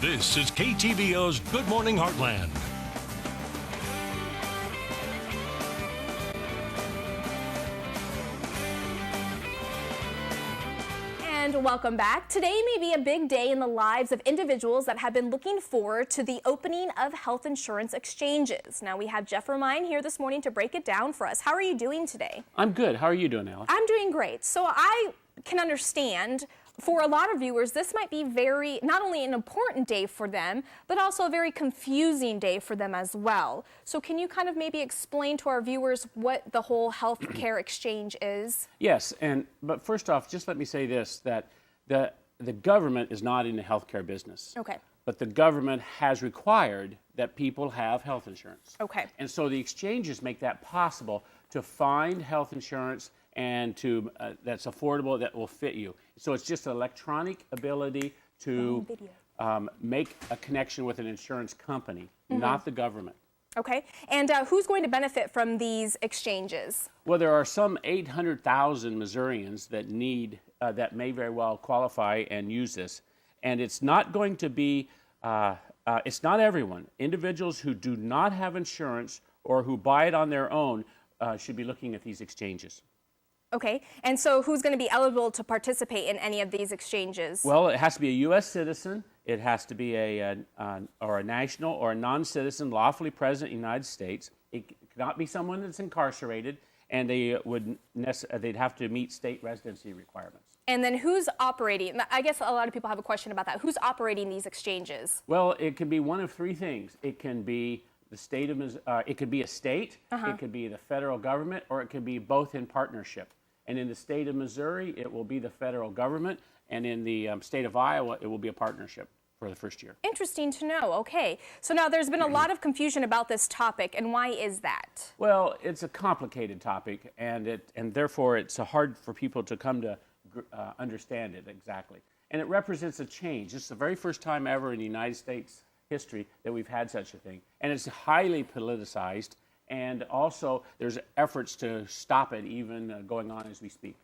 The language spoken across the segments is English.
This is KTVO's Good Morning Heartland. And welcome back. Today may be a big day in the lives of individuals that have been looking forward to the opening of health insurance exchanges. Now we have Jeff Romine here this morning to break it down for us. How are you doing today? I'm good. How are you doing, Alex? I'm doing great. So I can understand for a lot of viewers, this might be not only an important day for them, but also a very confusing day for them as well. So can you kind of maybe explain to our viewers what the whole healthcare exchange is? Yes, but first off, just let me say this, that the government is not in the healthcare business. Okay. But the government has required that people have health insurance. Okay. And so the exchanges make that possible to find health insurance and that's affordable, that will fit you. So it's just an electronic ability to make a connection with an insurance company, not the government. Okay. And who's going to benefit from these exchanges? Well, there are some 800,000 Missourians that that may very well qualify and use this. And it's not going to be, it's not everyone. Individuals who do not have insurance or who buy it on their own should be looking at these exchanges. Okay, and so who's going to be eligible to participate in any of these exchanges? Well, it has to be a U.S. citizen. It has to be a national or a non-citizen lawfully present in the United States. It cannot be someone that's incarcerated, and they'd have to meet state residency requirements. And then who's operating? I guess a lot of people have a question about that. Who's operating these exchanges? Well, it can be one of three things. It can be the state of it could be a state, it could be the federal government, or it could be both in partnership. And in the state of Missouri, it will be the federal government, and in the state of Iowa, it will be a partnership for the first year. Interesting to know. Okay. So now there's been a lot of confusion about this topic, and why is that? Well, it's a complicated topic, and therefore it's hard for people to come to understand it exactly. And it represents a change. It's the very first time ever in the United States history that we've had such a thing. And it's highly politicized, and also there's efforts to stop it even going on as we speak.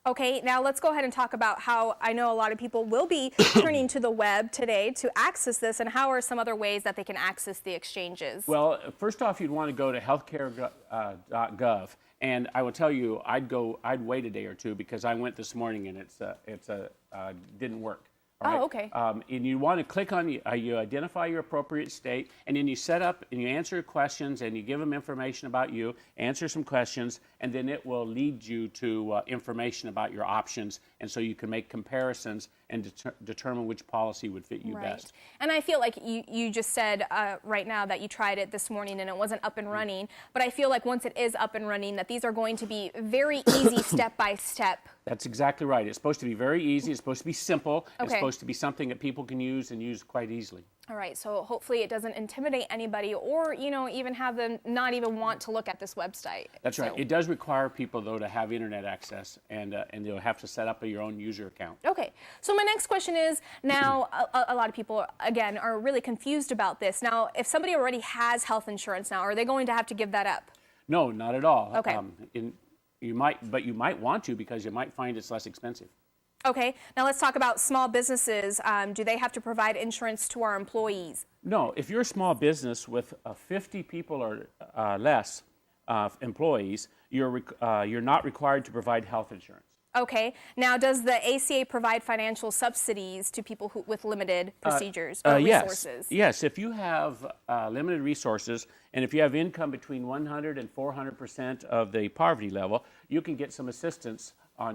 Okay, now let's go ahead and talk about how I know a lot of people will be turning to the web today to access this, and how are some other ways that they can access the exchanges? Well, first off, you'd want to go to healthcare.gov, and I will tell you, I'd wait a day or two, because I went this morning and it didn't work. Right? Oh, okay. And you want to click on, you identify your appropriate state, and then you set up and you answer questions, and you give them information about you, answer some questions, and then it will lead you to information about your options, and so you can make comparisons and determine which policy would fit you best. And I feel like you just said right now that you tried it this morning and it wasn't up and running, but I feel like once it is up and running, that these are going to be very easy step-by-step. That's exactly right. It's supposed to be very easy. It's supposed to be simple. Okay. It's supposed to be something that people can use and use quite easily. All right, so hopefully it doesn't intimidate anybody, or even have them not even want to look at this website. That's right. It does require people, though, to have internet access, and you'll have to set up your own user account. Okay, so my next question is, now a lot of people, again, are really confused about this. Now, if somebody already has health insurance now, are they going to have to give that up? No, not at all. Okay. You might want to, because you might find it's less expensive. Okay, now let's talk about small businesses. Do they have to provide insurance to our employees? No, if you're a small business with 50 people or less employees, you're not required to provide health insurance. Okay, now does the ACA provide financial subsidies to people with limited procedures or resources? Yes, if you have limited resources, and if you have income between 100 and 400% of the poverty level, you can get some assistance on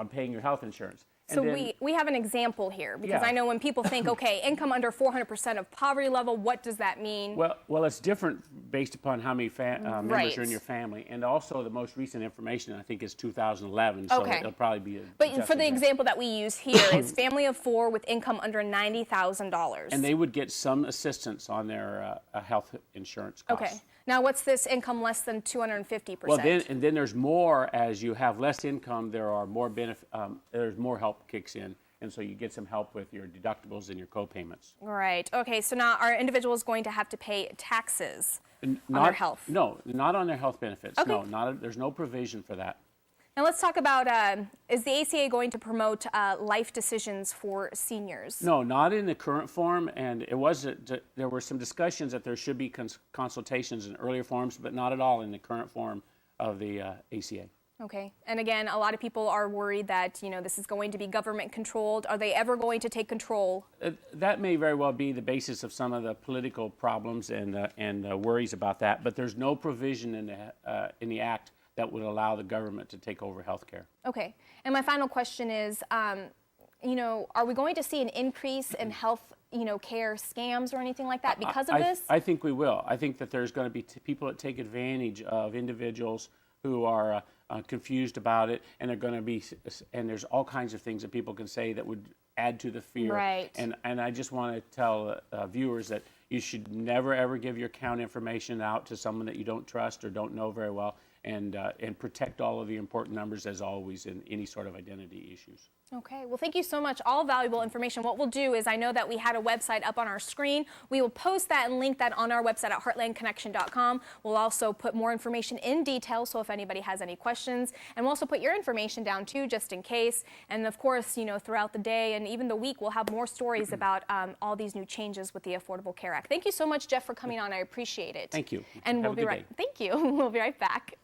paying your health insurance. So we have an example here, because I know when people think, okay, income under 400% of poverty level, what does that mean? Well, it's different based upon how many members are in your family, and also the most recent information, I think, is 2011, so it'll probably be But for the example that we use here is family of 4 with income under $90,000. And they would get some assistance on their health insurance costs. Okay. Now, what's this income less than 250%? Well, then there's more. As you have less income, there are more there's more help kicks in, and so you get some help with your deductibles and your co-payments. Right. Okay. So now, are individuals going to have to pay taxes on their health? No, not on their health benefits. Okay. No, there's no provision for that. Now let's talk about, is the ACA going to promote life decisions for seniors? No, not in the current form, and it wasn't. There were some discussions that there should be consultations in earlier forms, but not at all in the current form of the ACA. Okay, and again, a lot of people are worried that, you know, this is going to be government controlled. Are they ever going to take control? That may very well be the basis of some of the political problems and worries about that, but there's no provision in the Act that would allow the government to take over health care. Okay, and my final question is, you know, are we going to see an increase in health, you know, care scams or anything like that because of this? I think we will. I think that there's going to be people that take advantage of individuals who are confused about it, and they're going to be, and there's all kinds of things that people can say that would add to the fear. Right. And I just want to tell viewers that you should never ever give your account information out to someone that you don't trust or don't know very well, and protect all of the important numbers as always in any sort of identity issues. Okay, well, thank you so much. All valuable information. What we'll do is, I know that we had a website up on our screen. We will post that and link that on our website at heartlandconnection.com. We'll also put more information in detail, so if anybody has any questions. And we'll also put your information down too, just in case. And of course, you know, throughout the day and even the week, we'll have more stories about all these new changes with the Affordable Care Act. Thank you so much, Jeff, for coming on. I appreciate it. Thank you. And Have we'll a be good right. day. Thank you. We'll be right back.